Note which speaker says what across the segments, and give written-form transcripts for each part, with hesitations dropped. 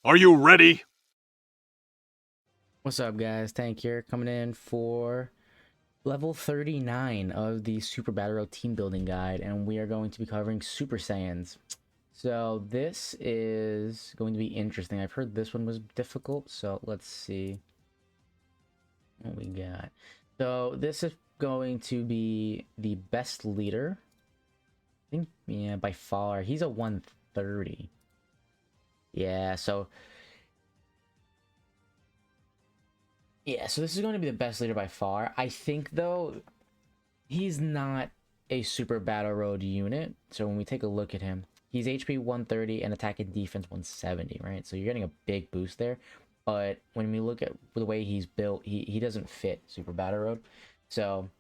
Speaker 1: Are you ready?
Speaker 2: What's up, guys? Tank here, coming in for level 39 of the Super Battle Royale Team Building Guide, and we are going to be covering Super Saiyans. So this is going to be interesting. I've heard this one was difficult, so let's see what we got. So this is going to be the best leader. I think, yeah, by far. He's a 130. Yeah, so this is going to be the best leader by far. I think, though, he's not a super battle road unit. So when we take a look at him, he's HP 130 and attack and defense 170, right? So you're getting a big boost there. But when we look at the way he's built, he doesn't fit super battle road. So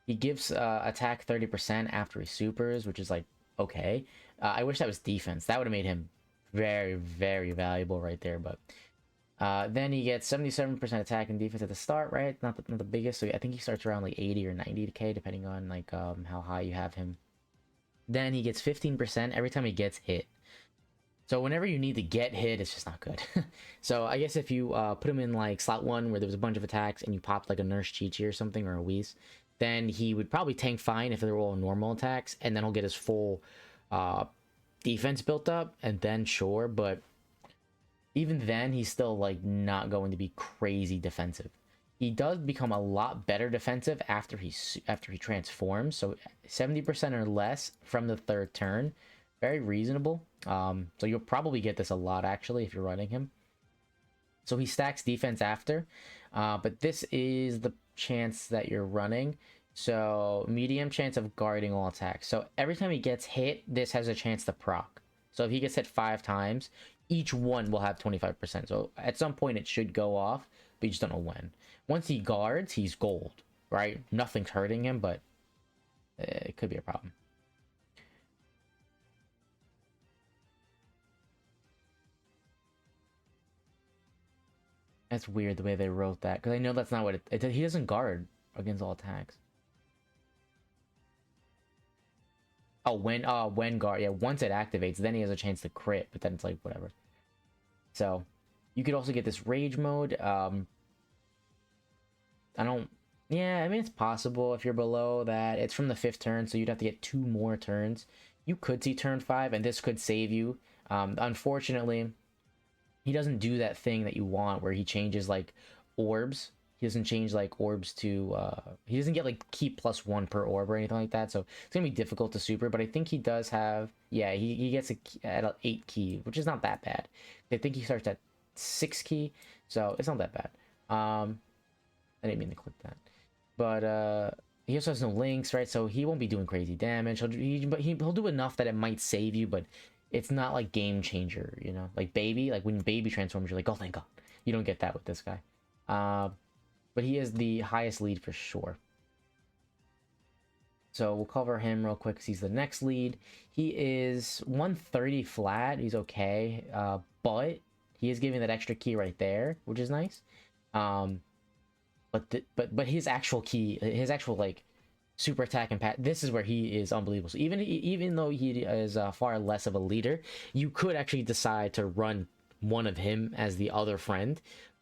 Speaker 2: he gives attack 30% after he supers, which is like, okay. I wish that was defense. That would have made him very, very valuable right there. But then he gets 77% attack and defense at the start, right? Not the biggest. So I think he starts around like 80 or 90k, depending on like how high you have him. Then he gets 15% every time he gets hit. So whenever you need to get hit, it's just not good. So I guess if you put him in like slot 1 where there was a bunch of attacks and you popped like a Nurse Chi-Chi or something or a Whis, then he would probably tank fine if they're all normal attacks, and then he'll get his full uh, defense built up, and then sure, but even then he's still like not going to be crazy defensive. He does become a lot better defensive after he transforms, so 70% or less from the third turn. Very reasonable. So you'll probably get this a lot actually if you're running him. So he stacks defense after, but this is the chance that you're running. So medium chance of guarding all attacks. So every time he gets hit, this has a chance to proc. So if he gets hit 5 times, each one will have 25%. So at some point it should go off, but you just don't know when. Once he guards, he's gold, right? Nothing's hurting him, but it could be a problem. That's weird the way they wrote that, because I know that's not what he doesn't guard against all attacks. Oh, when guard, yeah, once it activates, then he has a chance to crit, but then it's like whatever. So you could also get this rage mode. I don't, yeah, I mean it's possible if you're below that. It's from the 5th turn, so you'd have to get 2 more turns. You could see turn 5, and this could save you. Unfortunately, he doesn't do that thing that you want where he changes like orbs. He doesn't change like orbs to he doesn't get like key +1 per orb or anything like that. So it's gonna be difficult to super, but I think he does have, yeah, he gets a key at a 8 key, which is not that bad. I think he starts at 6 key, so it's not that bad. I didn't mean to click that. But he also has no links, right? So he won't be doing crazy damage. He'll do enough that it might save you, but it's not like game changer, you know? Like baby, like when baby transforms, you're like, oh thank god. You don't get that with this guy. Uh, but he is the highest lead for sure. So we'll cover him real quick because he's the next lead. He is 130 flat. He's okay. But he is giving that extra key right there, which is nice. But his actual key, his actual like super attack and pat, this is where he is unbelievable. So even though he is far less of a leader, you could actually decide to run one of him as the other friend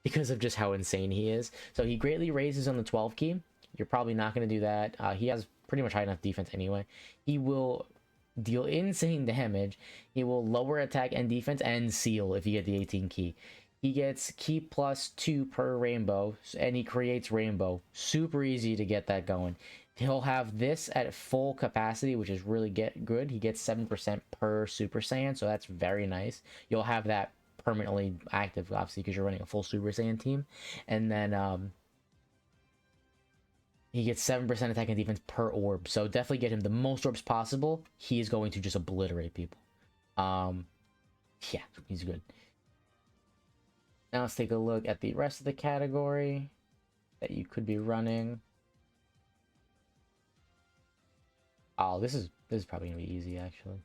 Speaker 2: because of just how insane he is. So he greatly raises on the 12 key. You're probably not going to do that. He has pretty much high enough defense anyway. He will deal insane damage. He will lower attack and defense and seal if you get the 18 key. He gets key +2 per rainbow, and he creates rainbow. Super easy to get that going. He'll have this at full capacity, which is really good. He gets 7% per Super Saiyan, so that's very nice. You'll have that permanently active, obviously, because you're running a full Super Saiyan team. And then he gets 7% attack and defense per orb. So definitely get him the most orbs possible. He is going to just obliterate people. Yeah, he's good. Now let's take a look at the rest of the category that you could be running. Oh, this is probably gonna be easy actually.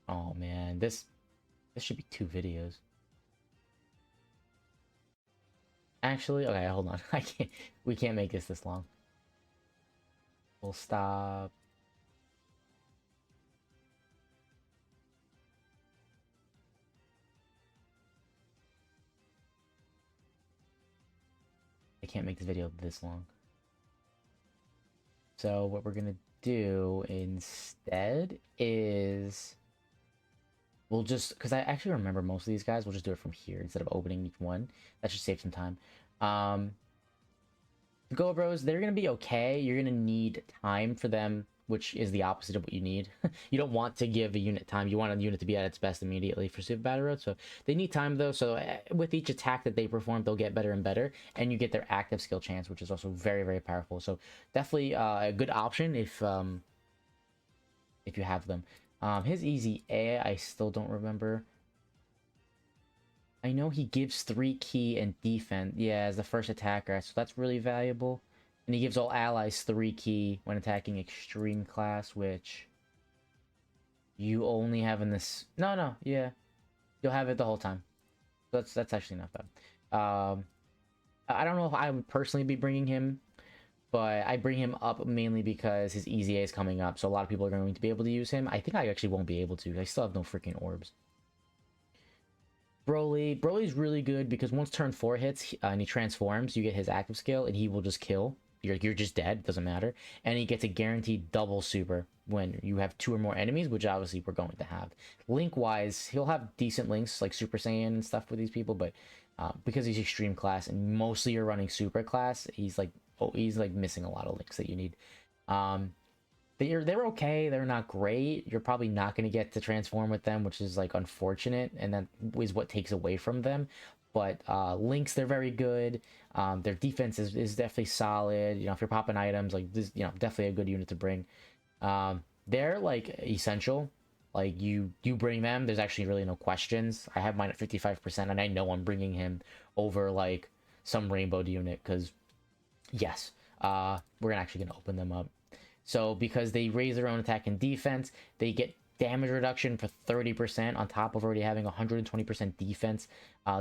Speaker 2: Oh man, this should be 2 videos. Actually, okay, hold on. I can't. We can't make this long. We'll stop. I can't make this video this long. So what we're gonna do instead is we'll just, because I actually remember most of these guys, we'll just do it from here instead of opening each one. That should save some time. The Go Bros, they're gonna be okay. You're gonna need time for them, which is the opposite of what you need. You don't want to give a unit time. You want a unit to be at its best immediately for Super Battle Road. So they need time though. So with each attack that they perform, they'll get better and better, and you get their active skill chance, which is also very, very powerful. So definitely a good option if you have them. His easy A, I still don't remember. I know he gives 3 key and defense, yeah, as the first attacker, so that's really valuable. And he gives all allies 3 key when attacking extreme class, which you only have in this. No, yeah, you'll have it the whole time. That's actually not bad. I don't know if I would personally be bringing him, but I bring him up mainly because his easy A is coming up, so a lot of people are going to be able to use him. I think I actually won't be able to. I still have no freaking orbs. Broly's really good because once turn 4 hits and he transforms, you get his active skill and he will just kill. You're just dead, doesn't matter. And he gets a guaranteed double super when you have 2 or more enemies, which obviously we're going to have. Link-wise, he'll have decent links like Super Saiyan and stuff with these people, but because he's extreme class and mostly you're running super class, he's like missing a lot of links that you need. They're okay. They're not great. You're probably not going to get to transform with them, which is like unfortunate, and that is what takes away from them. But links, they're very good. Their defense is definitely solid. You know, if you're popping items, like this, you know, definitely a good unit to bring. They're like essential. Like you bring them. There's actually really no questions. I have mine at 55%, and I know I'm bringing him over like some rainbow unit because yes, we're actually gonna open them up. So because they raise their own attack and defense, they get damage reduction for 30% on top of already having 120% defense.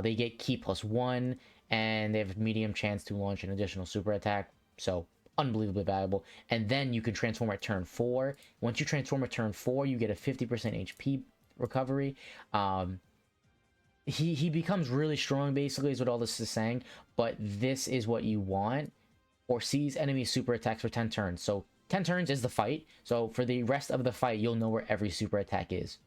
Speaker 2: They get ki +1, and they have a medium chance to launch an additional super attack. So unbelievably valuable. And then you can transform at turn 4. Once you transform at turn 4, you get a 50% HP recovery. He becomes really strong, basically, is what all this is saying. But this is what you want. Foresees enemy super attacks for 10 turns. So 10 turns is the fight, so for the rest of the fight you'll know where every super attack is.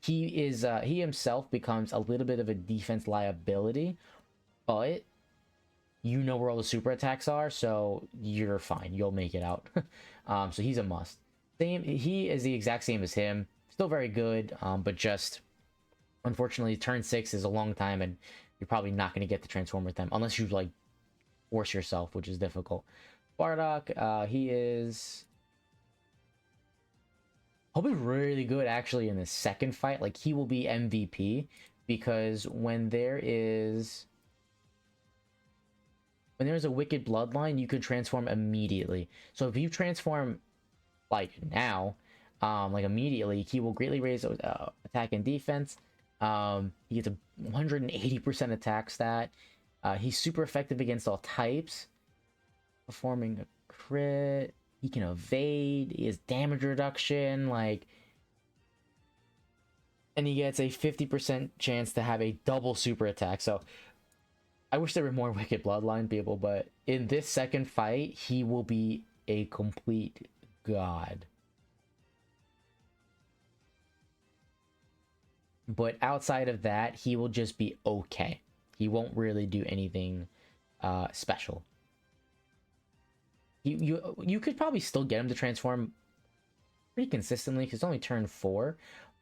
Speaker 2: He himself becomes a little bit of a defense liability, but you know where all the super attacks are, so you're fine, you'll make it out. So he's a must. He is the exact same as him, still very good, but just unfortunately turn 6 is a long time and you're probably not going to get to transform with them unless you like force yourself, which is difficult. Bardock, he is he'll be really good actually in the second fight. Like he will be MVP because when there's a wicked bloodline, you could transform immediately. So if you transform like now, like immediately, he will greatly raise attack and defense. He gets a 180% attack stat. He's super effective against all types. Performing a crit, he can evade, he has damage reduction, like, and he gets a 50% chance to have a double super attack. So I wish there were more wicked bloodline people, but in this second fight he will be a complete god. But outside of that, he will just be okay. He won't really do anything special. You could probably still get him to transform pretty consistently because it's only turn 4,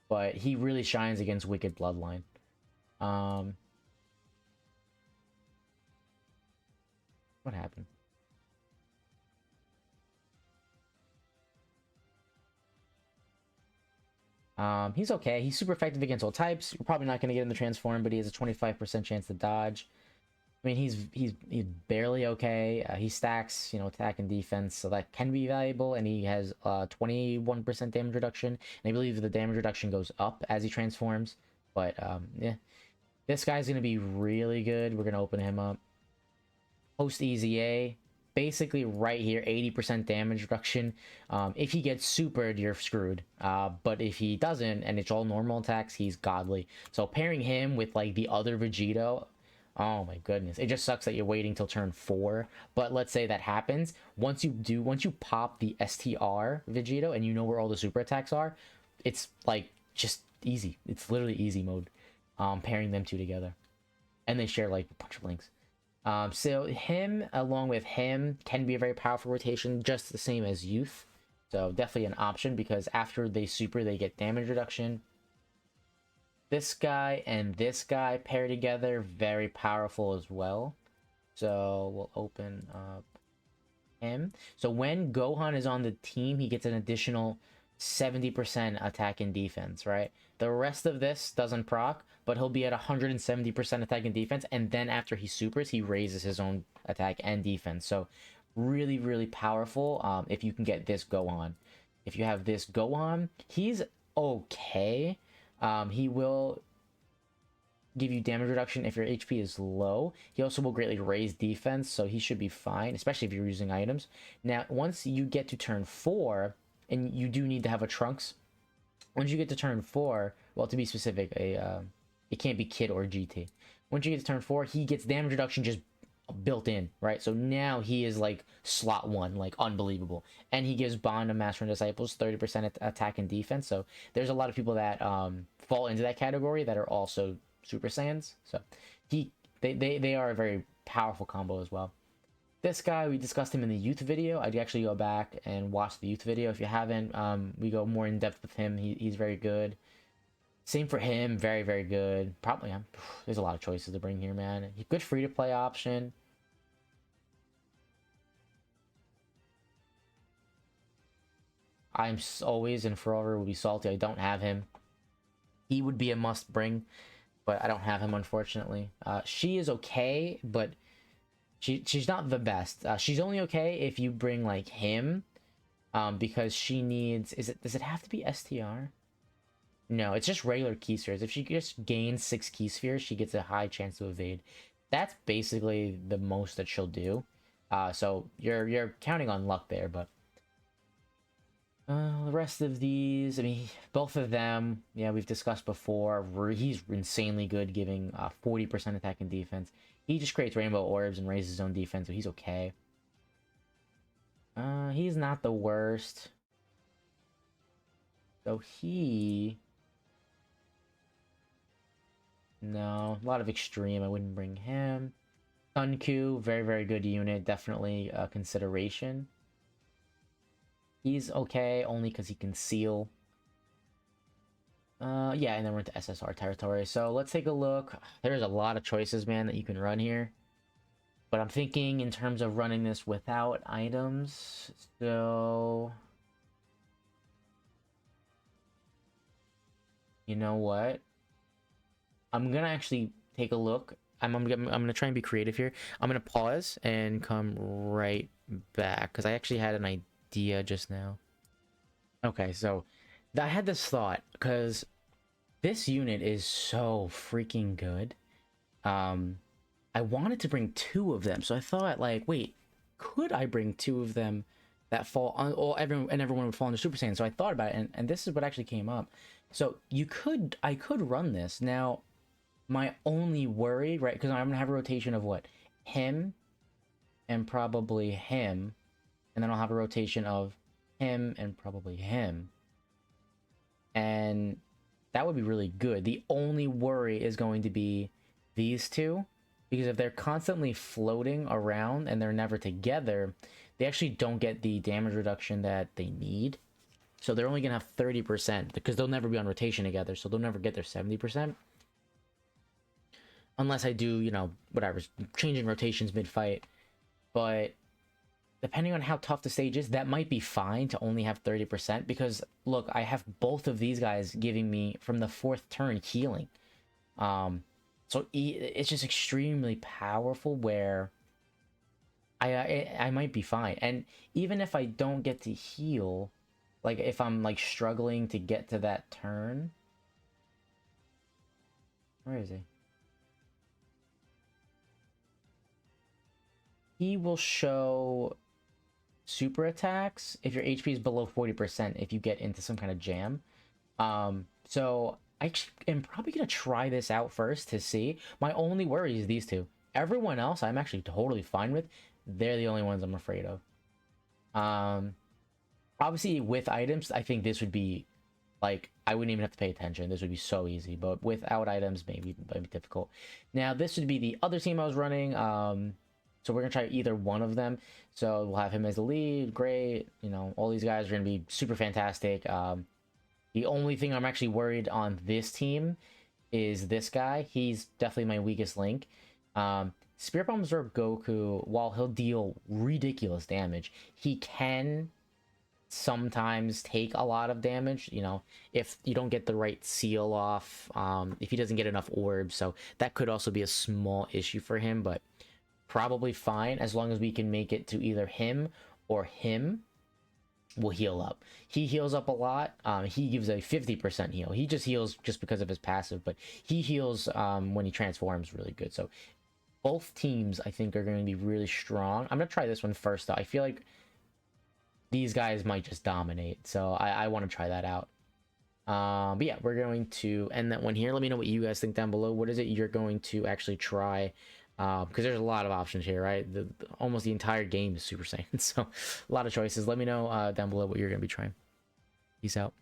Speaker 2: but he really shines against Wicked Bloodline. What happened? He's okay. He's super effective against all types. You're probably not going to get him to transform, but he has a 25% chance to dodge. I mean, he's barely okay. He stacks, you know, attack and defense, so that can be valuable. And he has 21% damage reduction. And I believe the damage reduction goes up as he transforms. But yeah, this guy's gonna be really good. We're gonna open him up. post easy A, basically right here, 80% damage reduction. If he gets supered, you're screwed. But if he doesn't, and it's all normal attacks, he's godly. So pairing him with like the other Vegito, oh my goodness, it just sucks that you're waiting till turn 4. But let's say that happens. Once you pop the STR Vegito and you know where all the super attacks are, it's like just easy. It's literally easy mode. Pairing them two together, and they share like a bunch of links. So him along with him can be a very powerful rotation, just the same as Youth. So definitely an option, because after they super, they get damage reduction. This guy and this guy pair together, very powerful as well. So we'll open up him. So when Gohan is on the team, he gets an additional 70% attack and defense, right? The rest of this doesn't proc, but he'll be at 170% attack and defense, and then after he supers, he raises his own attack and defense. So really, really powerful if you can get this Gohan. If you have this Gohan, he's okay. He will give you damage reduction if your HP is low. He also will greatly raise defense, so he should be fine, especially if you're using items. Now, once you get to turn 4, and you do need to have a Trunks, once you get to turn 4, well, to be specific, it can't be Kid or GT. Once you get to turn 4, he gets damage reduction just built in, right? So now he is like slot 1, like unbelievable. And he gives Bond of Master and Disciples 30% attack and defense. So there's a lot of people that fall into that category that are also Super Saiyans. So they are a very powerful combo as well. This guy, we discussed him in the Youth video. I'd actually go back and watch the Youth video if you haven't. We go more in depth with him. He's very good. Same for him, very, very good. Probably, there's a lot of choices to bring here, man. Good free-to-play option. I'm always and forever will be salty I don't have him. He would be a must-bring, but I don't have him, unfortunately. She is okay, but she's not the best. She's only okay if you bring, like, him, because she needs... Does it have to be STR? No, it's just regular key spheres. If she just gains 6 key spheres, she gets a high chance to evade. That's basically the most that she'll do. So you're counting on luck there, but the rest of these, I mean, both of them, yeah, we've discussed before. He's insanely good, giving 40% attack and defense. He just creates rainbow orbs and raises his own defense, so he's okay. He's not the worst. So no, a lot of extreme. I wouldn't bring him. Sunku, very, very good unit. Definitely a consideration. He's okay, only because he can seal. Yeah, and then we're into SSR territory. So let's take a look. There's a lot of choices, man, that you can run here. But I'm thinking in terms of running this without items. So... you know what? I'm gonna actually take a look. I'm gonna try and be creative here. I'm gonna pause and come right back because I actually had an idea just now. Okay, so I had this thought because this unit is so freaking good. I wanted to bring 2 of them, so I thought, like, wait, could I bring 2 of them that fall on, or everyone would fall under Super Saiyan? So I thought about it, and this is what actually came up. So I could run this now. My only worry, right, because I'm gonna have a rotation of what? Him and probably him, and then I'll have a rotation of him and probably him, and that would be really good. The only worry is going to be these two, because if they're constantly floating around and they're never together, they actually don't get the damage reduction that they need. So they're only gonna have 30% because they'll never be on rotation together, so they'll never get their 70%. Unless I do, you know, whatever, changing rotations mid-fight. But depending on how tough the stage is, that might be fine to only have 30%. Because, look, I have both of these guys giving me, from the 4th turn, healing. So it's just extremely powerful where I might be fine. And even if I don't get to heal, like, if I'm, like, struggling to get to that turn... Where is he? he will show super attacks if your HP is below 40% if you get into some kind of jam. So I am probably gonna try this out first to see. My only worry is these two. Everyone else I'm actually totally fine with. They're the only ones I'm afraid of. Obviously with items, I think this would be like, I wouldn't even have to pay attention. This would be so easy, but without items, maybe might be difficult. Now, this would be the other team I was running. So we're gonna try either one of them. So we'll have him as the lead. Great. You know, all these guys are gonna be super fantastic. The only thing I'm actually worried on this team is this guy. He's definitely my weakest link. Spirit Bomb Absorb Goku, while he'll deal ridiculous damage, he can sometimes take a lot of damage, you know, if you don't get the right seal off, if he doesn't get enough orbs. So that could also be a small issue for him, but probably fine as long as we can make it to either him or him will heal up. He heals up a lot. He gives a 50% heal. He just heals just because of his passive, but he heals when he transforms really good. So both teams I think are going to be really strong. I'm going to try this one first though. I feel like these guys might just dominate, so I want to try that out. But yeah, we're going to end that one here. Let me know what you guys think down below. What is it you're going to actually try? Because there's a lot of options here, right? Almost the entire game is Super Saiyan, so a lot of choices. Let me know down below what you're going to be trying. Peace out.